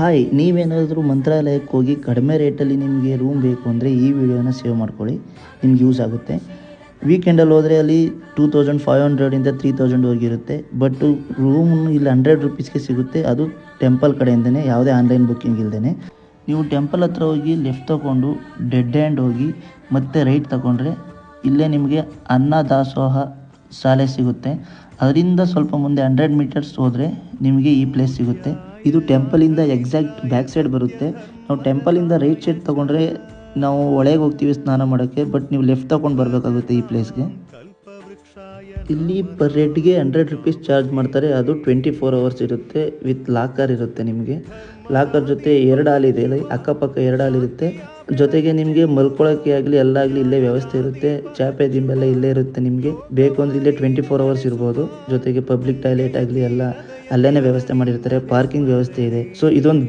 Hi, ನೀವೇನಾದರೂ ಮಂತ್ರಾಲಯಕ್ಕೆ ಹೋಗಿ ಕಡಿಮೆ ರೇಟಲ್ಲಿ ನಿಮಗೆ ರೂಮ್ ಬೇಕು ಅಂದರೆ ಈ ವಿಡಿಯೋನ ಸೇವ್ ಮಾಡ್ಕೊಳ್ಳಿ, ನಿಮ್ಗೆ ಯೂಸ್ ಆಗುತ್ತೆ. ವೀಕೆಂಡಲ್ಲಿ ಹೋದರೆ ಅಲ್ಲಿ 2500ಇಂದ 3000ವರೆಗೆ ಇರುತ್ತೆ. ಬಟ್ ರೂಮ್ ಇಲ್ಲಿ 100 ರೂಪೀಸ್ಗೆ ಸಿಗುತ್ತೆ. ಅದು ಟೆಂಪಲ್ ಕಡೆಯಿಂದನೇ, ಯಾವುದೇ ಆನ್ಲೈನ್ ಬುಕ್ಕಿಂಗ್ ಇಲ್ಲದೇ. ನೀವು ಟೆಂಪಲ್ ಹತ್ರ ಹೋಗಿ ಲೆಫ್ಟ್ ತೊಗೊಂಡು ಡೆಡ್ ಹ್ಯಾಂಡ್ ಹೋಗಿ ಮತ್ತೆ ರೈಟ್ ತಗೊಂಡ್ರೆ ಇಲ್ಲೇ ನಿಮಗೆ ಅನ್ನದಾಸೋಹ ಶಾಲೆ ಸಿಗುತ್ತೆ. ಅದರಿಂದ ಸ್ವಲ್ಪ ಮುಂದೆ 100 ಮೀಟರ್ಸ್ ಹೋದರೆ ನಿಮಗೆ ಈ ಪ್ಲೇಸ್ ಸಿಗುತ್ತೆ. ಇದು ಟೆಂಪಲಿಂದ ಎಕ್ಸಾಕ್ಟ್ ಬ್ಯಾಕ್ ಸೈಡ್ ಬರುತ್ತೆ. ನಾವು ಟೆಂಪಲಿಂದ ರೈಟ್ ಸೈಡ್ ತೊಗೊಂಡ್ರೆ ನಾವು ಒಳಗೆ ಹೋಗ್ತೀವಿ ಸ್ನಾನ ಮಾಡೋಕ್ಕೆ. ಬಟ್ ನೀವು ಲೆಫ್ಟ್ ತೊಗೊಂಡು ಬರಬೇಕಾಗುತ್ತೆ ಈ ಪ್ಲೇಸ್ಗೆ. ಇಲ್ಲಿ ಪರ್ ಹೆಡ್ಗೆ 100 ರೂಪೀಸ್ ಚಾರ್ಜ್ ಮಾಡ್ತಾರೆ. ಅದು 24 ಅವರ್ಸ್ ಇರುತ್ತೆ. ವಿತ್ ಲಾಕರ್ ಇರುತ್ತೆ. ನಿಮಗೆ ಲಾಕರ್ ಜೊತೆ 2 ಹಾಲ್ ಇದೆ, ಅಕ್ಕಪಕ್ಕ 2 ಹಾಲ್ ಇರುತ್ತೆ. ಜೊತೆಗೆ ನಿಮಗೆ ಮಲ್ಕೊಳ್ಳೋಕ್ಕೆ ಆಗಲಿ ಎಲ್ಲಾಗಲಿ ಇಲ್ಲೇ ವ್ಯವಸ್ಥೆ ಇರುತ್ತೆ. ಚಾಪೆ ದಿಂಬೆಲ್ಲ ಇಲ್ಲೇ ಇರುತ್ತೆ. ನಿಮಗೆ ಬೇಕು ಅಂದರೆ ಇಲ್ಲೇ 24 ಅವರ್ಸ್ ಇರ್ಬೋದು. ಜೊತೆಗೆ ಪಬ್ಲಿಕ್ ಟಾಯ್ಲೆಟ್ ಆಗಲಿ ಎಲ್ಲ ಅಲ್ಲೇ ವ್ಯವಸ್ಥೆ ಮಾಡಿರ್ತಾರೆ. ಪಾರ್ಕಿಂಗ್ ವ್ಯವಸ್ಥೆ ಇದೆ. ಸೊ ಇದೊಂದು